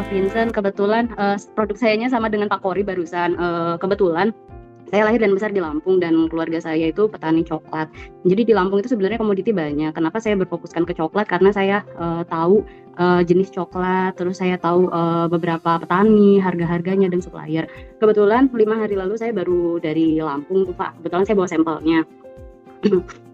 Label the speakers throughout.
Speaker 1: Vincent, kebetulan produk sayanya sama dengan Pak Kori barusan. Kebetulan saya lahir dan besar di Lampung dan keluarga saya itu petani coklat. Jadi di Lampung itu sebenarnya komoditi banyak. Kenapa saya berfokuskan ke coklat? Karena saya tahu jenis coklat, terus saya tahu beberapa petani, harga-harganya dan supplier. Kebetulan 5 hari lalu saya baru dari Lampung tuh Pak. Kebetulan saya bawa sampelnya.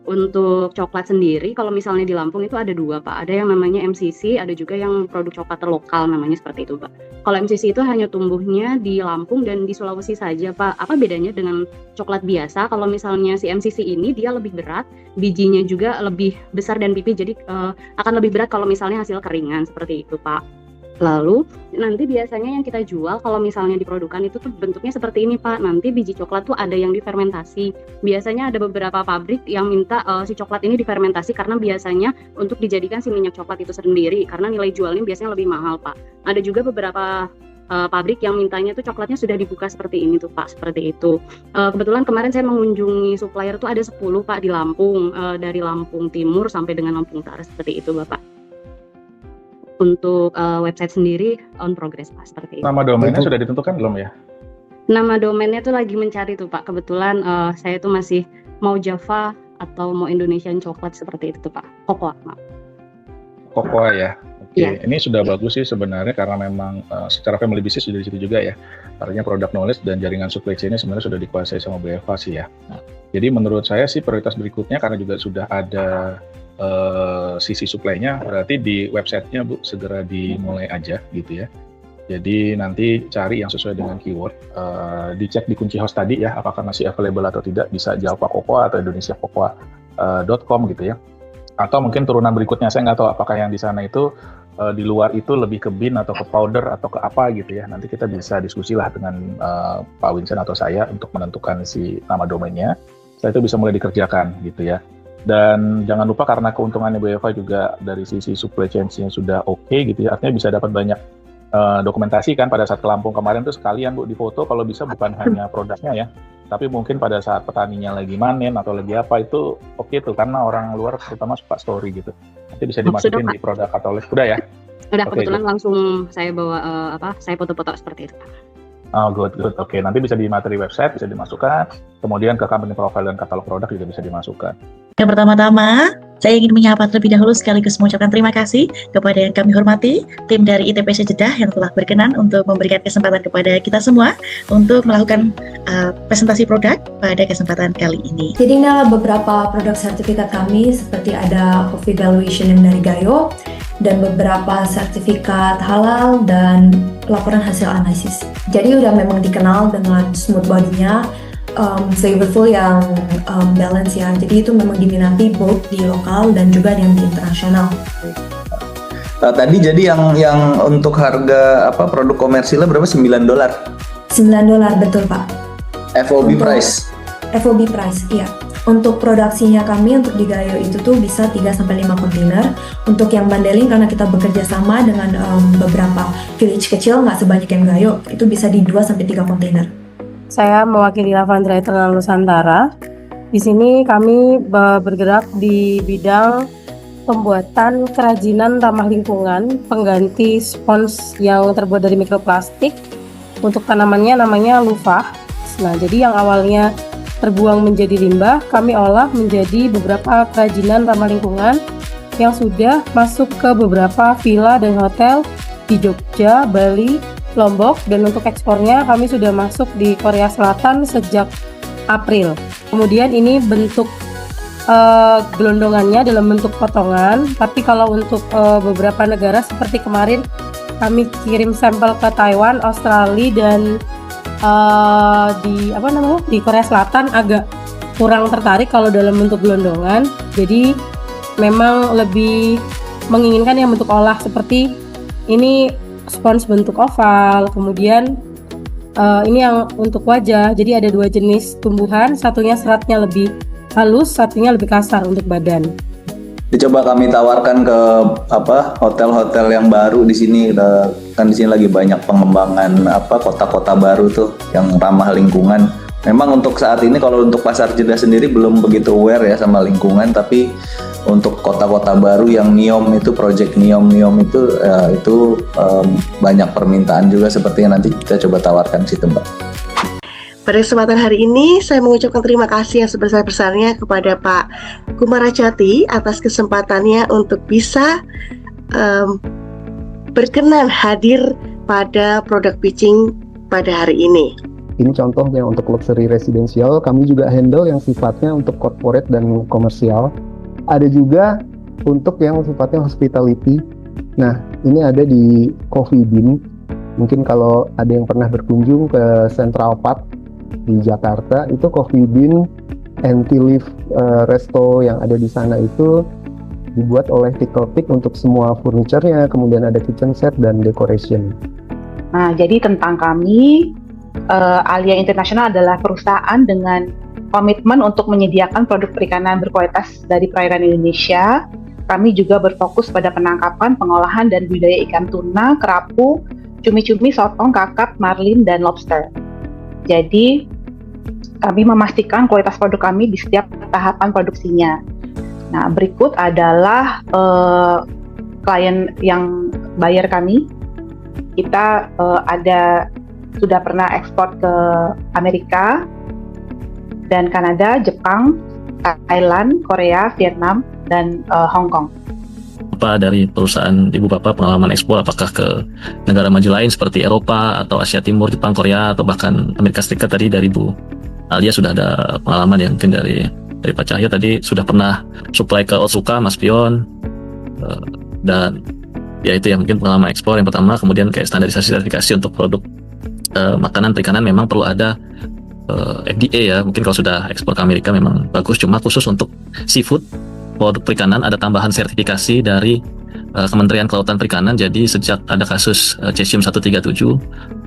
Speaker 1: Untuk coklat sendiri, kalau misalnya di Lampung itu ada 2 Pak, ada yang namanya MCC, ada juga yang produk coklat terlokal namanya seperti itu Pak. Kalau MCC itu hanya tumbuhnya di Lampung dan di Sulawesi saja Pak. Apa bedanya dengan coklat biasa? Kalau misalnya si MCC ini dia lebih berat, bijinya juga lebih besar dan pipih, jadi akan lebih berat kalau misalnya hasil keringan seperti itu Pak. Lalu nanti biasanya yang kita jual kalau misalnya diprodukan itu tuh bentuknya seperti ini Pak. Nanti biji coklat tuh ada yang difermentasi. Biasanya ada beberapa pabrik yang minta si coklat ini difermentasi karena biasanya untuk dijadikan si minyak coklat itu sendiri karena nilai jualnya biasanya lebih mahal Pak. Ada juga beberapa pabrik yang mintanya tuh coklatnya sudah dibuka seperti ini tuh Pak, seperti itu. Kebetulan kemarin saya mengunjungi supplier tuh ada 10 Pak di Lampung, dari Lampung Timur sampai dengan Lampung Utara seperti itu Bapak. Untuk website sendiri on progress Pak, seperti itu.
Speaker 2: Nama domainnya sudah ditentukan belum ya?
Speaker 1: Nama domainnya tuh lagi mencari tuh Pak. Kebetulan saya tuh masih mau Java atau mau Indonesian coklat seperti itu tuh Pak. Cocoa, maaf.
Speaker 2: Cocoa ya. Oke,
Speaker 1: Iya.
Speaker 2: Ini sudah bagus sih sebenarnya karena memang secara family business sudah di situ juga ya. Artinya product knowledge dan jaringan supply chain-nya sebenarnya sudah dikuasai sama Bu Eva sih ya. Jadi menurut saya sih prioritas berikutnya karena juga sudah ada sisi supply-nya, berarti di website-nya Bu segera dimulai aja gitu ya. Jadi nanti cari yang sesuai dengan keyword, dicek di kunci host tadi ya, apakah masih available atau tidak, bisa Java Cocoa atau Indonesia Cocoa.com gitu ya. Atau mungkin turunan berikutnya, saya nggak tahu apakah yang di sana itu di luar itu lebih ke bean atau ke powder atau ke apa gitu ya. Nanti kita bisa diskusi lah dengan Pak Vincent atau saya untuk menentukan si nama domainnya. Setelah itu bisa mulai dikerjakan gitu ya. Dan jangan lupa karena keuntungannya Bu Eva juga dari sisi supply chain-nya sudah oke gitu ya, artinya bisa dapat banyak dokumentasi kan pada saat ke Lampung kemarin tuh sekalian Bu difoto kalau bisa bukan hanya produknya ya, tapi mungkin pada saat petaninya lagi manen atau lagi apa itu oke tuh karena orang luar terutama suka story gitu. Nanti bisa dimasukin di produk katalog udah ya.
Speaker 1: Udah
Speaker 2: Oke,
Speaker 1: kebetulan
Speaker 2: good.
Speaker 1: langsung saya bawa saya foto-foto seperti itu Pak.
Speaker 2: Oh good. Oke, nanti bisa di materi website bisa dimasukkan, kemudian ke company profile dan katalog produk juga bisa dimasukkan.
Speaker 3: Yang pertama-tama, saya ingin menyapa terlebih dahulu sekaligus mengucapkan terima kasih kepada yang kami hormati, tim dari ITPC Jeddah yang telah berkenan untuk memberikan kesempatan kepada kita semua untuk melakukan presentasi produk pada kesempatan kali ini.
Speaker 4: Jadi ini adalah beberapa produk sertifikat kami, seperti ada coffee valuation yang dari Gayo, dan beberapa sertifikat halal dan laporan hasil analisis. Jadi udah memang dikenal dengan smooth body-nya, flavorful yang balance ya. Jadi itu memang diminati both di lokal dan juga yang di internasional.
Speaker 5: Tadi jadi yang untuk harga produk komersilnya berapa? $9?
Speaker 4: $9 betul Pak.
Speaker 5: FOB price.
Speaker 4: FOB price, iya. Untuk produksinya kami untuk di Gayo itu tuh bisa 3-5 kontainer. Untuk yang Bandeling karena kita bekerja sama dengan beberapa village kecil, nggak sebanyak yang Gayo, itu bisa di 2-3 kontainer.
Speaker 6: Saya mewakili Lavandra Eternal Nusantara. Di sini kami bergerak di bidang pembuatan kerajinan ramah lingkungan, pengganti spons yang terbuat dari mikroplastik. Untuk tanamannya namanya lufah. Nah, jadi yang awalnya terbuang menjadi limbah, kami olah menjadi beberapa kerajinan ramah lingkungan yang sudah masuk ke beberapa villa dan hotel di Jogja, Bali, Lombok, dan untuk ekspornya kami sudah masuk di Korea Selatan sejak April. Kemudian ini bentuk gelondongannya dalam bentuk potongan, tapi kalau untuk beberapa negara seperti kemarin kami kirim sampel ke Taiwan, Australia, dan di Korea Selatan agak kurang tertarik kalau dalam bentuk gelondongan. Jadi memang lebih menginginkan yang bentuk olah seperti ini, spons bentuk oval. Kemudian ini yang untuk wajah. Jadi ada 2 jenis tumbuhan, satunya seratnya lebih halus, satunya lebih kasar untuk badan.
Speaker 5: Coba kami tawarkan ke hotel-hotel yang baru di sini. Kan di sini lagi banyak pengembangan kota-kota baru tuh yang ramah lingkungan. Memang untuk saat ini kalau untuk pasar Jeddah sendiri belum begitu aware ya sama lingkungan, tapi untuk kota-kota baru yang NIOM itu, project NIOM itu banyak permintaan juga, sepertinya nanti kita coba tawarkan situ, Mbak.
Speaker 7: Pada kesempatan hari ini, saya mengucapkan terima kasih yang sebesar-besarnya kepada Pak Kumaracati atas kesempatannya untuk bisa berkenan hadir pada product pitching pada hari ini.
Speaker 8: Ini contohnya untuk luxury residential, kami juga handle yang sifatnya untuk corporate dan komersial. Ada juga untuk yang sifatnya hospitality. Nah, ini ada di Coffee Bean. Mungkin kalau ada yang pernah berkunjung ke Central Park di Jakarta, itu Coffee Bean and Tea Leaf resto yang ada di sana itu dibuat oleh Tiktotik untuk semua furniture-nya, kemudian ada kitchen set dan decoration.
Speaker 9: Nah, jadi tentang kami, Alia International adalah perusahaan dengan komitmen untuk menyediakan produk perikanan berkualitas dari perairan Indonesia. Kami juga berfokus pada penangkapan, pengolahan, dan budidaya ikan tuna, kerapu, cumi-cumi, sotong, kakap, marlin, dan lobster. Jadi, kami memastikan kualitas produk kami di setiap tahapan produksinya. Nah, berikut adalah klien yang bayar kami. Kita sudah pernah ekspor ke Amerika dan Kanada, Jepang, Thailand, Korea, Vietnam, dan Hong Kong.
Speaker 10: Apa dari perusahaan Ibu Bapak pengalaman ekspor, apakah ke negara maju lain seperti Eropa atau Asia Timur, Jepang, Korea, atau bahkan Amerika Serikat? Tadi dari Bu Alia sudah ada pengalaman yang mungkin dari Pak Cahyo tadi sudah pernah supply ke Otsuka, Mas Pion, dan ya itu yang mungkin pengalaman ekspor yang pertama. Kemudian kayak standarisasi sertifikasi untuk produk makanan perikanan memang perlu ada FDA ya. Mungkin kalau sudah ekspor ke Amerika memang bagus, cuma khusus untuk seafood produk perikanan ada tambahan sertifikasi dari Kementerian Kelautan Perikanan. Jadi sejak ada kasus Cesium 137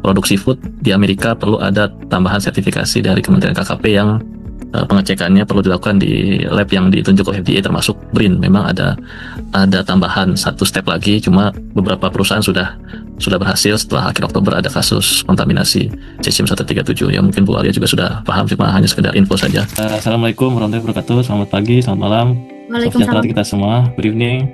Speaker 10: produk seafood di Amerika perlu ada tambahan sertifikasi dari Kementerian KKP yang pengecekannya perlu dilakukan di lab yang ditunjuk oleh FDA termasuk BRIN. Memang ada tambahan satu step lagi, cuma beberapa perusahaan sudah berhasil setelah akhir Oktober ada kasus kontaminasi Cesium 137. Ya mungkin Bu Alia juga sudah paham, cuma hanya sekedar info saja. Assalamualaikum warahmatullahi wabarakatuh. Selamat pagi, selamat malam.
Speaker 3: Waalaikumsalam.
Speaker 10: Kita semua. Good evening.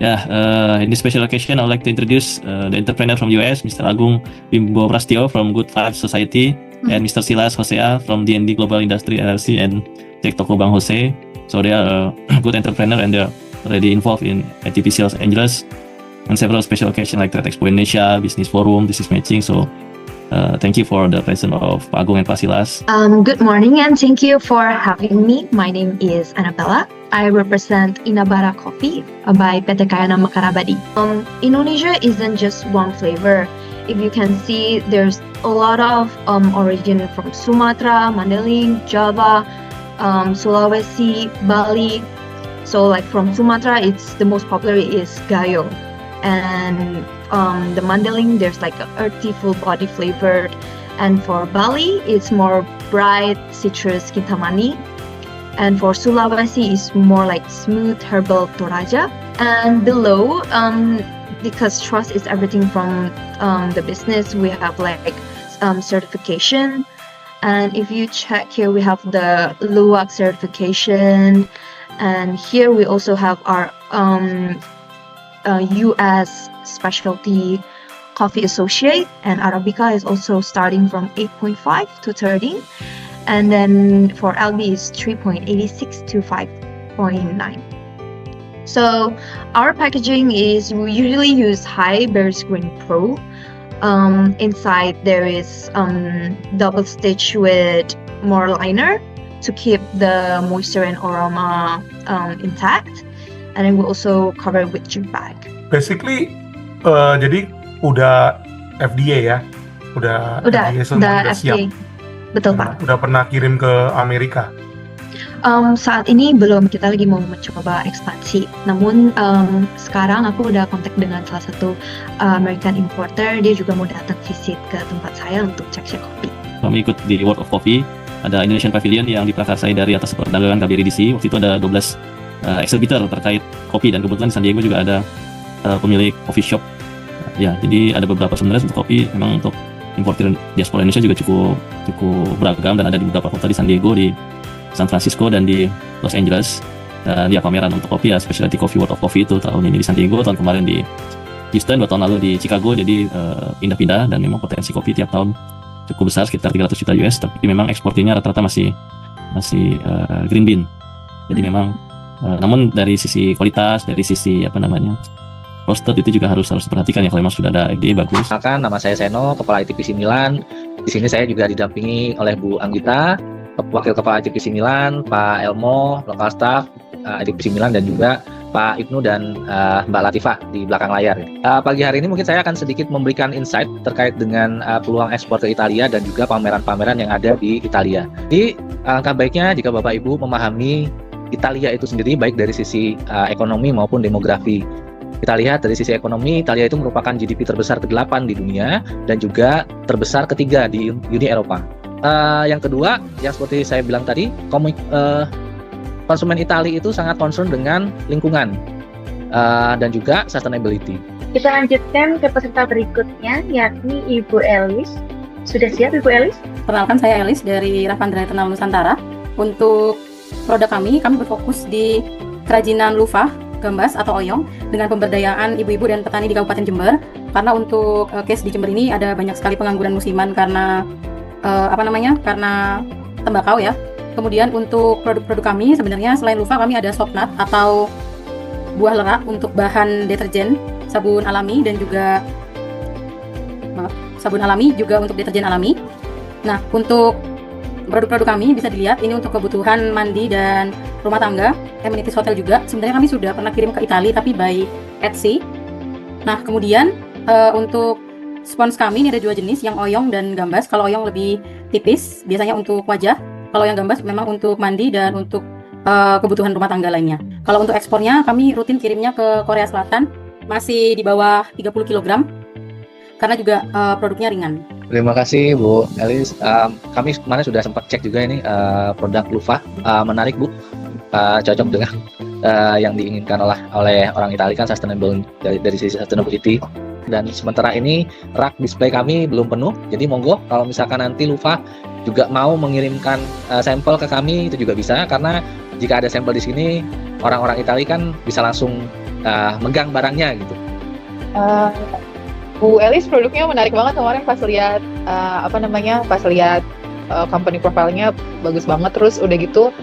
Speaker 10: In this special occasion, I would like to introduce the entrepreneur from US, Mr. Agung Bimbo Prastio from Good Vibes Society, and Mr. Silas Hosea from D&D Global Industry LLC and Jack Toko Bang Jose. So they are a good entrepreneur and they are already involved in ATPC Los Angeles and several special occasions like Trade Expo Indonesia, Business Forum, Business Matching. So thank you for the presence of Pak Agung and Pak Silas.
Speaker 11: Good morning and thank you for having me. My name is Annabella. I represent Inabara Coffee by PT Kayana Mekarabadi. Indonesia isn't just one flavor. If you can see, there's a lot of origin from Sumatra, Mandailing, Java, Sulawesi, Bali. So like from Sumatra, it's the most popular is Gayo. And the Mandailing, there's like an earthy, full body flavored. And for Bali, it's more bright citrus kintamani. And for Sulawesi, it's more like smooth herbal toraja. And below, because trust is everything from the business, we have like certification. And if you check here, we have the LUAC certification. And here we also have our US specialty coffee associate, and Arabica is also starting from 8.5 to 13. And then for LB is 3.86 to 5.9. So our packaging is, we usually use high Berry Screen Pro. Inside there is double stitch with more liner to keep the moisture and aroma intact. And then we also cover it with jute bag.
Speaker 12: Basically, jadi udah FDA ya? Udah FDA, semua udah siap.
Speaker 11: Betul Pak.
Speaker 12: Udah pernah kirim ke Amerika?
Speaker 11: Saat ini belum, kita lagi mau mencoba ekspansi. Namun sekarang aku udah kontak dengan salah satu American importer, dia juga mau datang visit ke tempat saya untuk cek-cek kopi.
Speaker 10: Kami ikut di World of Coffee, ada Indonesian Pavilion yang diprakarsai dari atas perdagangan KBRI DC. Waktu itu ada 12 exhibitor terkait kopi, dan kebetulan di San Diego juga ada pemilik coffee shop. Ya, jadi ada beberapa sebenarnya untuk kopi, memang untuk importir diaspora Indonesia juga cukup beragam dan ada di beberapa kota, di San Diego, di San Francisco, dan di Los Angeles. Dan ya pameran untuk kopi ya, Specialty Coffee World of Coffee itu tahun ini di San Diego, tahun kemarin di Houston, 2 tahun lalu di Chicago. Jadi pindah-pindah, dan memang potensi kopi tiap tahun cukup besar, sekitar 300 juta US, tapi memang ekspornya rata-rata masih green bean. Jadi memang namun dari sisi kualitas, dari sisi roasted itu juga harus diperhatikan ya, kalau memang sudah ada FDA bagus.
Speaker 13: Misalkan nama saya Seno, Kepala ITPC Milan. Di sini saya juga didampingi oleh Bu Anggita, Wakil Kepala ITPC Milan, Pak Elmo, Local Staff ITPC Milan, dan juga Pak Ibnu dan Mbak Latifah di belakang layar. Pagi hari ini mungkin saya akan sedikit memberikan insight terkait dengan peluang ekspor ke Italia dan juga pameran-pameran yang ada di Italia. Jadi alangkah baiknya jika Bapak Ibu memahami Italia itu sendiri, baik dari sisi ekonomi maupun demografi. Kita lihat dari sisi ekonomi, Italia itu merupakan GDP terbesar ke-8 di dunia dan juga terbesar ketiga di Uni Eropa. Yang kedua, yang seperti saya bilang tadi, konsumen Italia itu sangat concern dengan lingkungan dan juga sustainability.
Speaker 14: Kita lanjutkan ke peserta berikutnya, yakni Ibu Elis. Sudah siap Ibu Elis?
Speaker 15: Perkenalkan, saya Elis dari Ravandra Eternal Nusantara. Untuk produk kami berfokus di kerajinan lufa, gambas atau oyong, dengan pemberdayaan ibu-ibu dan petani di Kabupaten Jember. Karena untuk case di Jember ini ada banyak sekali pengangguran musiman karena karena tembakau ya. Kemudian untuk produk-produk kami sebenarnya selain lufa, kami ada softnut atau buah lerak untuk bahan deterjen, sabun alami dan juga untuk deterjen alami. Nah, untuk produk-produk kami bisa dilihat ini untuk kebutuhan mandi dan rumah tangga, amenities hotel juga. Sebenarnya kami sudah pernah kirim ke Italia tapi by Etsy. Nah, kemudian untuk spons kami ini ada 2 jenis, yang oyong dan gambas. Kalau oyong lebih tipis, biasanya untuk wajah. Kalau yang gambas memang untuk mandi dan untuk kebutuhan rumah tangga lainnya. Kalau untuk ekspornya, kami rutin kirimnya ke Korea Selatan, masih di bawah 30 kg, karena juga produknya ringan.
Speaker 13: Terima kasih Bu Elis. Kami kemarin sudah sempat cek juga ini produk lufa, menarik Bu, cocok dengan yang diinginkan oleh orang Italia, kan sustainable dari sisi sustainability. Dan sementara ini rak display kami belum penuh, jadi monggo kalau misalkan nanti lufa juga mau mengirimkan sampel ke kami itu juga bisa, karena jika ada sampel di sini orang-orang Italia kan bisa langsung megang barangnya gitu.
Speaker 16: Bu Elis, produknya menarik banget kemarin pas lihat company profile-nya bagus banget. Terus udah gitu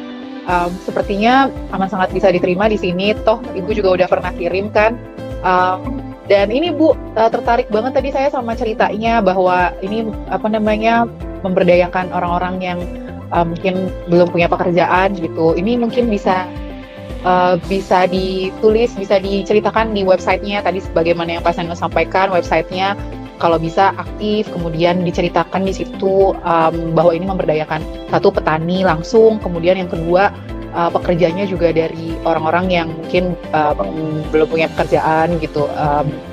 Speaker 16: sepertinya amat sangat bisa diterima di sini. Toh Ibu juga udah pernah kirim kan. Dan ini Bu tertarik banget tadi saya sama ceritanya bahwa ini memberdayakan orang-orang yang mungkin belum punya pekerjaan gitu. Ini mungkin bisa ditulis, bisa diceritakan di websitenya tadi sebagaimana yang Pak Seno sampaikan, websitenya kalau bisa aktif, kemudian diceritakan di situ bahwa ini memberdayakan satu petani langsung, kemudian yang kedua pekerjanya juga dari orang-orang yang mungkin belum punya pekerjaan gitu.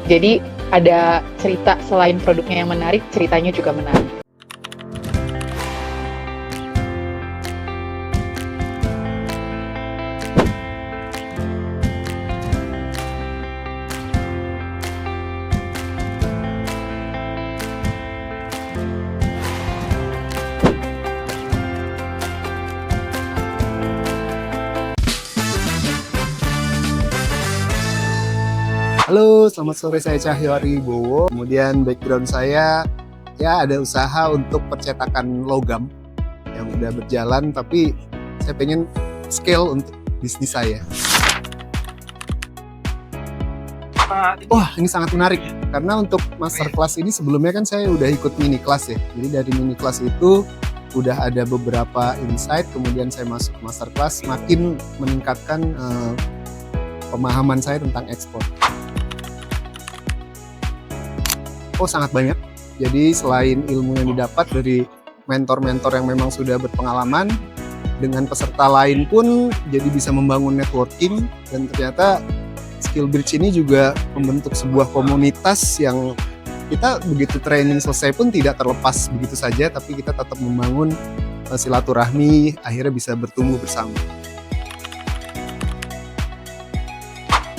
Speaker 16: Jadi ada cerita selain produknya yang menarik, ceritanya juga menarik.
Speaker 8: Halo, selamat sore, saya Cahyo Aribowo. Kemudian background saya ya ada usaha untuk percetakan logam yang udah berjalan, tapi saya pengen scale untuk bisnis saya. Wah, ini sangat menarik karena untuk masterclass ini sebelumnya kan saya udah ikut mini class ya. Jadi dari mini class itu udah ada beberapa insight, kemudian saya masuk masterclass, makin meningkatkan pemahaman saya tentang ekspor. Oh, sangat banyak. Jadi selain ilmu yang didapat dari mentor-mentor yang memang sudah berpengalaman, dengan peserta lain pun jadi bisa membangun networking, dan ternyata Skill Bridge ini juga membentuk sebuah komunitas yang kita begitu training selesai pun tidak terlepas begitu saja, tapi kita tetap membangun silaturahmi, akhirnya bisa bertumbuh bersama.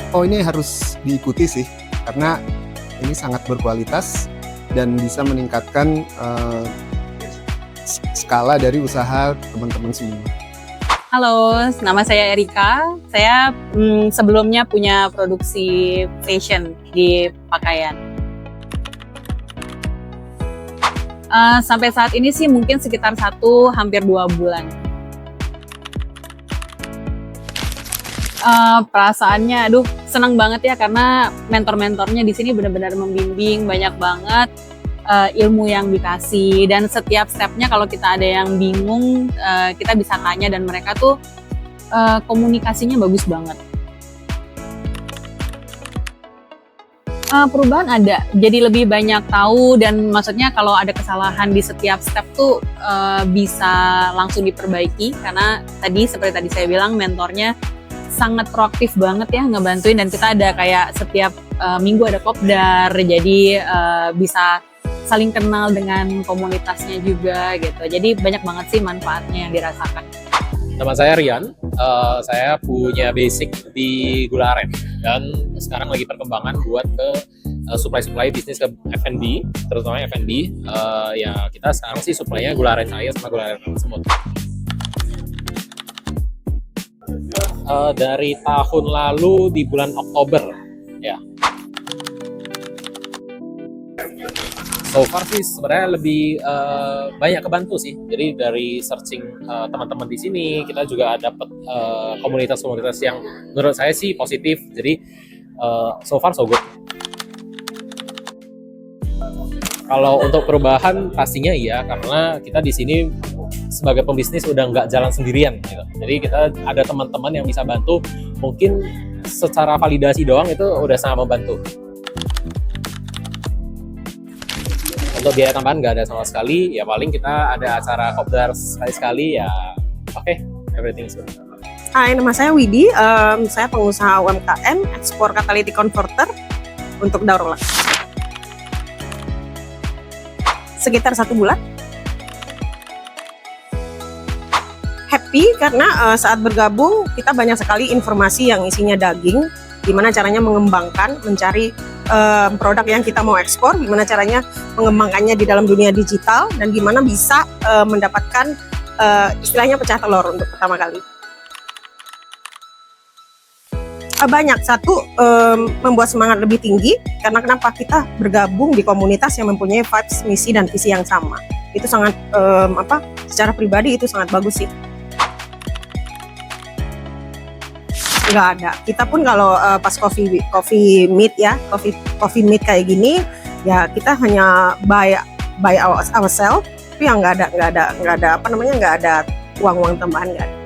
Speaker 8: Oh, ini harus diikuti sih, karena ini sangat berkualitas dan bisa meningkatkan skala dari usaha teman-teman semua.
Speaker 17: Halo, nama saya Erika. Saya sebelumnya punya produksi fashion di pakaian. Sampai saat ini sih mungkin sekitar hampir 2 bulan. Perasaannya, senang banget ya karena mentor-mentornya di sini benar-benar membimbing, banyak banget ilmu yang dikasih, dan setiap stepnya kalau kita ada yang bingung kita bisa tanya, dan mereka tuh komunikasinya bagus banget. Perubahan ada, jadi lebih banyak tahu, dan maksudnya kalau ada kesalahan di setiap step tuh bisa langsung diperbaiki, karena seperti tadi saya bilang, mentornya sangat proaktif banget ya ngebantuin, dan kita ada kayak setiap minggu ada kopdar, jadi bisa saling kenal dengan komunitasnya juga gitu. Jadi banyak banget sih manfaatnya yang dirasakan.
Speaker 18: Nama saya Rian, saya punya basic di gula aren dan sekarang lagi perkembangan buat ke supply bisnis ke F&B, terutama F&B. Ya kita sekarang sih supply-nya gula aren air sama gula aren semut. Dari tahun lalu di bulan Oktober ya. So far sih sebenarnya lebih banyak kebantu sih. Jadi dari searching teman-teman di sini, kita juga dapat komunitas-komunitas yang menurut saya sih positif. Jadi so far so good. Kalau untuk perubahan pastinya iya, karena kita di sini sebagai pembisnis udah nggak jalan sendirian gitu. Jadi kita ada teman-teman yang bisa bantu. Mungkin secara validasi doang itu udah sangat membantu. Untuk biaya tambahan nggak ada sama sekali, ya paling kita ada acara kopdar sekali-sekali ya oke, everything's good.
Speaker 19: Hai, nama saya Widi, saya pengusaha UMKM ekspor catalytic converter untuk daur ulang. Sekitar 1 bulan. Happy karena saat bergabung kita banyak sekali informasi yang isinya daging, gimana caranya mengembangkan, mencari produk yang kita mau ekspor, gimana caranya mengembangkannya di dalam dunia digital, dan gimana bisa mendapatkan istilahnya pecah telur untuk pertama kali. Banyak, satu membuat semangat lebih tinggi, karena kenapa kita bergabung di komunitas yang mempunyai vibes, misi, dan visi yang sama. Itu sangat secara pribadi itu sangat bagus sih. Nggak ada. Kita pun kalau pas coffee meet ya, coffee meet kayak gini, ya kita hanya buy ourselves, tapi yang nggak ada uang tambahan, nggak ada.